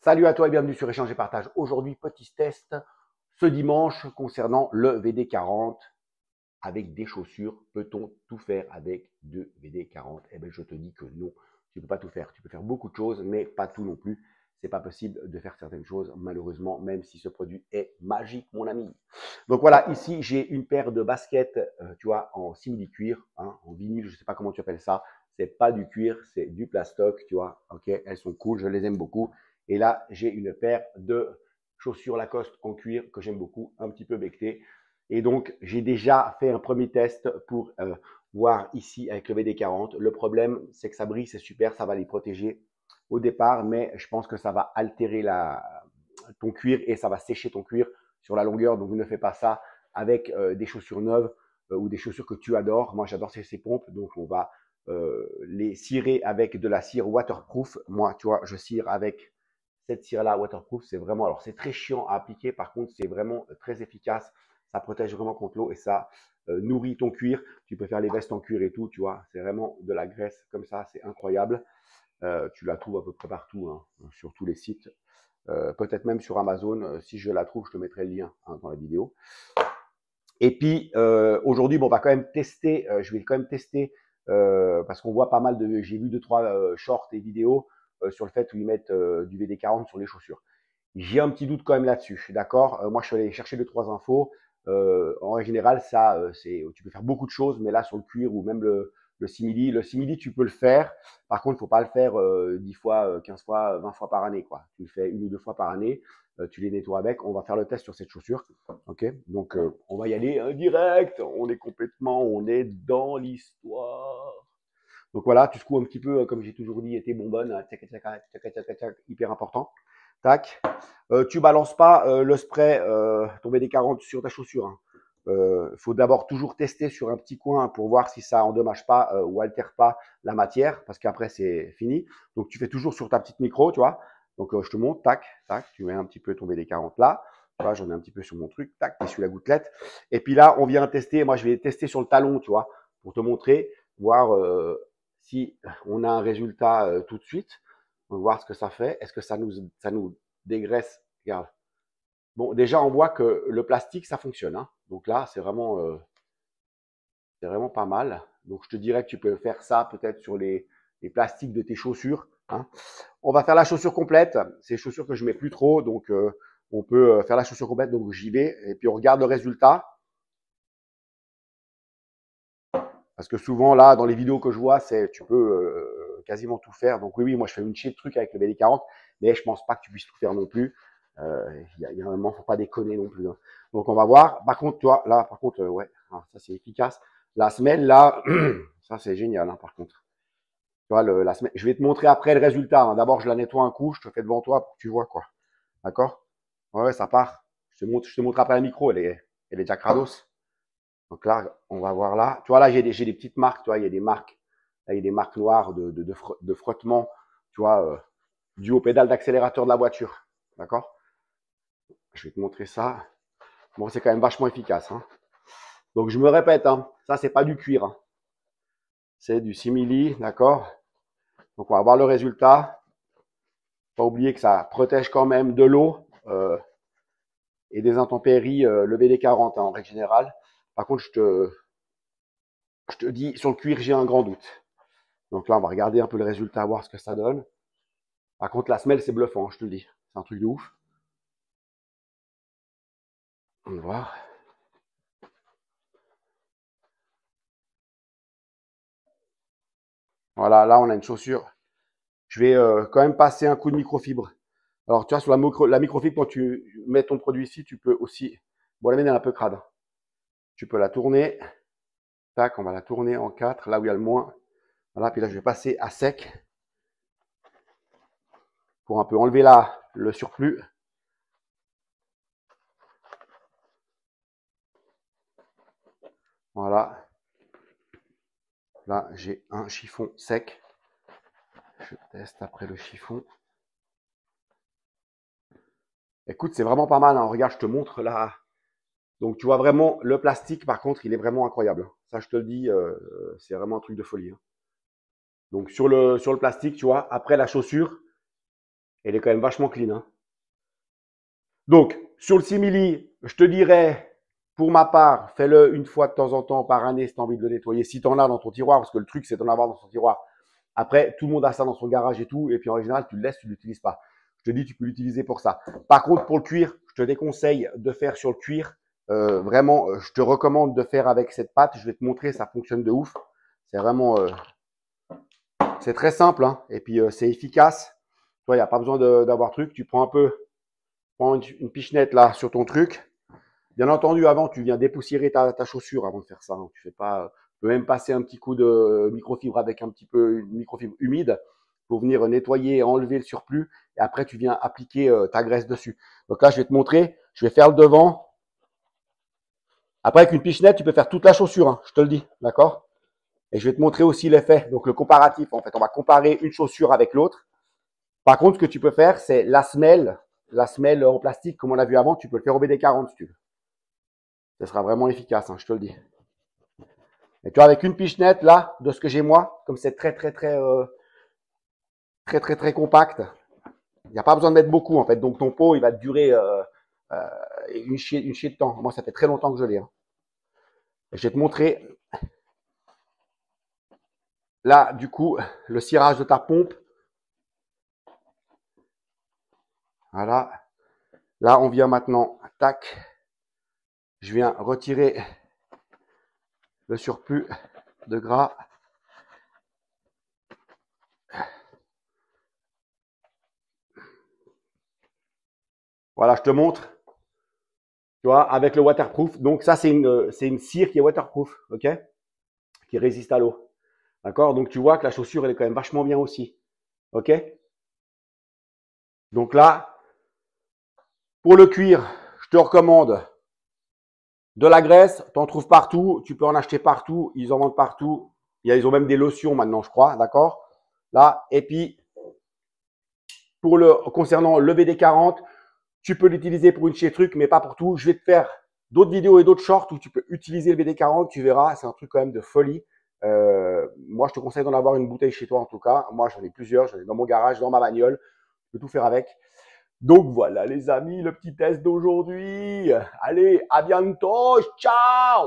Salut à toi et bienvenue sur Échange et Partage. Aujourd'hui, petit test ce dimanche concernant le VD40 avec des chaussures. Peut-on tout faire avec de VD40? Eh bien, je te dis que non, tu ne peux pas tout faire. Tu peux faire beaucoup de choses, mais pas tout non plus. C'est pas possible de faire certaines choses, malheureusement, même si ce produit est magique, mon ami. Donc voilà, ici, j'ai une paire de baskets, tu vois, en simili-cuir, hein, en vinyle, je ne sais pas comment tu appelles ça. C'est pas du cuir, c'est du plastoc, tu vois. Ok, elles sont cool, je les aime beaucoup. Et là, j'ai une paire de chaussures Lacoste en cuir que j'aime beaucoup, un petit peu bectées. Et donc, j'ai déjà fait un premier test pour voir ici avec le VD40. Le problème, c'est que ça brille, c'est super, ça va les protéger au départ, mais je pense que ça va altérer ton cuir et ça va sécher ton cuir sur la longueur. Donc, ne fais pas ça avec des chaussures neuves ou des chaussures que tu adores. Moi, j'adore ces pompes, donc on va les cirer avec de la cire waterproof. Moi, tu vois, je cire avec cette cire-là waterproof. C'est vraiment, alors c'est très chiant à appliquer. Par contre, c'est vraiment très efficace. Ça protège vraiment contre l'eau et ça nourrit ton cuir. Tu peux faire les vestes en cuir et tout, tu vois. C'est vraiment de la graisse comme ça, c'est incroyable. Tu la trouves à peu près partout, hein, sur tous les sites. Peut-être même sur Amazon. Si je la trouve, je te mettrai le lien, hein, dans la vidéo. Et puis aujourd'hui, bon, on va quand même tester. Je vais quand même tester parce qu'on voit pas mal de. J'ai vu 2-3 shorts et vidéos sur le fait où ils mettent du VD40 sur les chaussures. J'ai un petit doute quand même là-dessus, d'accord. Moi, je suis allé chercher 2-3 infos. En règle générale, ça, tu peux faire beaucoup de choses, mais là, sur le cuir ou même le simili, tu peux le faire. Par contre, il ne faut pas le faire 10 fois, 15 fois, 20 fois par année, quoi. Tu le fais 1 ou 2 fois par année. Tu les nettoies avec. On va faire le test sur cette chaussure. Ok. Donc, on va y aller direct. On est dans l'histoire. Donc voilà, tu secoues un petit peu, comme j'ai toujours dit, tes bonbonnes, hyper important. Tac. Tu balances pas le spray ton BD40 sur ta chaussure. Faut d'abord toujours tester sur un petit coin pour voir si ça endommage pas ou altère pas la matière, parce qu'après c'est fini. Donc tu fais toujours sur ta petite micro, tu vois. Donc je te montre, tac, tac, tu mets un petit peu ton BD40 là. Tu vois, j'en ai un petit peu sur mon truc, tac, t'essuies la gouttelette. Et puis là, on vient tester. Moi, je vais tester sur le talon, tu vois, pour te montrer, voir si on a un résultat tout de suite. On va voir ce que ça fait. Est-ce que ça nous dégraisse? Regarde. Bon, déjà, on voit que le plastique, ça fonctionne, hein. Donc là, c'est vraiment pas mal. Donc, je te dirais que tu peux faire ça peut-être sur les plastiques de tes chaussures, hein. On va faire la chaussure complète. C'est des chaussures que je mets plus trop, donc on peut faire la chaussure complète. Donc, j'y vais et puis on regarde le résultat. Parce que souvent, là, dans les vidéos que je vois, tu peux quasiment tout faire. Donc oui, moi, je fais une chier de trucs avec le BD40, mais je pense pas que tu puisses tout faire non plus. Il y a un moment, faut pas déconner non plus, hein. Donc on va voir. Par contre, toi, là, par contre, ouais, ça c'est efficace. La semelle, là, ça c'est génial, hein, par contre. Tu vois, la semelle, je vais te montrer après le résultat, hein. D'abord, je la nettoie un coup, je te fais devant toi pour que tu vois, quoi. D'accord? Ouais, ça part. Je te montre après le micro, elle est déjà crados. Donc là, on va voir là. Tu vois, là, j'ai des petites marques. Tu vois, il y a des marques. Là, il y a des marques noires de frottement. Tu vois, dû au pédale d'accélérateur de la voiture. D'accord? Je vais te montrer ça. Bon, c'est quand même vachement efficace, hein. Donc, je me répète, hein, ça, c'est pas du cuir, hein. C'est du simili, d'accord? Donc, on va voir le résultat. Pas oublier que ça protège quand même de l'eau et des intempéries, le VD40, hein, en règle générale. Par contre, je te dis, sur le cuir, j'ai un grand doute. Donc là, on va regarder un peu le résultat, voir ce que ça donne. Par contre, la semelle, c'est bluffant, je te le dis. C'est un truc de ouf. On va voir. Voilà, là, on a une chaussure. Je vais quand même passer un coup de microfibre. Alors, tu vois, sur la microfibre, quand tu mets ton produit ici, tu peux aussi. Bon, la mienne, elle est un peu crade. Tu peux la tourner. Tac, on va la tourner en 4, là où il y a le moins. Voilà, puis là, je vais passer à sec pour un peu enlever là le surplus. Voilà. Là, j'ai un chiffon sec. Je teste après le chiffon. Écoute, c'est vraiment pas mal, hein. Regarde, je te montre là. Donc, tu vois vraiment, le plastique, par contre, il est vraiment incroyable. Ça, je te le dis, c'est vraiment un truc de folie, hein. Donc, sur le plastique, tu vois, après la chaussure, Elle est quand même vachement clean. Hein. Donc, sur le simili, je te dirais, pour ma part, fais-le une fois de temps en temps par année si tu as envie de le nettoyer. Si tu en as dans ton tiroir, parce que le truc, c'est d'en avoir dans son tiroir. Après, tout le monde a ça dans son garage et tout. Et puis, en général, tu le laisses, tu ne l'utilises pas. Je te dis, tu peux l'utiliser pour ça. Par contre, pour le cuir, je te déconseille de faire sur le cuir. Vraiment, je te recommande de faire avec cette pâte. Je vais te montrer, ça fonctionne de ouf. C'est vraiment, c'est très simple. Hein, et puis, c'est efficace. Toi, il n'y a pas besoin d'avoir truc. Tu prends un peu, prends une pichenette là sur ton truc. Bien entendu, avant, tu viens dépoussiérer ta chaussure avant de faire ça. Hein. Tu peux même passer un petit coup de microfibre avec un petit peu une microfibre humide pour venir nettoyer, enlever le surplus. Et après, tu viens appliquer ta graisse dessus. Donc là, je vais te montrer. Je vais faire le devant. Après, avec une pichenette, tu peux faire toute la chaussure. Hein, je te le dis, d'accord? Et je vais te montrer aussi l'effet. Donc le comparatif, en fait, on va comparer une chaussure avec l'autre. Par contre, ce que tu peux faire, c'est la semelle en plastique, comme on l'a vu avant. Tu peux le faire au BD40 si tu veux. Ce sera vraiment efficace, hein, je te le dis. Et tu vois, avec une pichenette, là, de ce que j'ai moi, comme c'est très compact, il n'y a pas besoin de mettre beaucoup, en fait. Donc, ton pot, il va te durer une chier de temps. Moi, ça fait très longtemps que je l'ai. Hein. Et je vais te montrer, là, du coup, le cirage de ta pompe. Voilà. Là, on vient maintenant, tac. Je viens retirer le surplus de gras. Voilà, je te montre. Tu vois, avec le waterproof. Donc, ça, c'est une cire qui est waterproof, ok? Qui résiste à l'eau. D'accord? Donc, tu vois que la chaussure, elle est quand même vachement bien aussi. Ok? Donc là, pour le cuir, je te recommande de la graisse. Tu en trouves partout. Tu peux en acheter partout. Ils en vendent partout. Ils ont même des lotions maintenant, je crois. D'accord? Là, et puis, concernant le VD40, tu peux l'utiliser pour une chez truc, mais pas pour tout. Je vais te faire d'autres vidéos et d'autres shorts où tu peux utiliser le VD40. Tu verras, c'est un truc quand même de folie. Moi, je te conseille d'en avoir une bouteille chez toi en tout cas. Moi, j'en ai plusieurs. J'en ai dans mon garage, dans ma bagnole. Je peux tout faire avec. Donc voilà les amis, le petit test d'aujourd'hui. Allez, à bientôt. Ciao!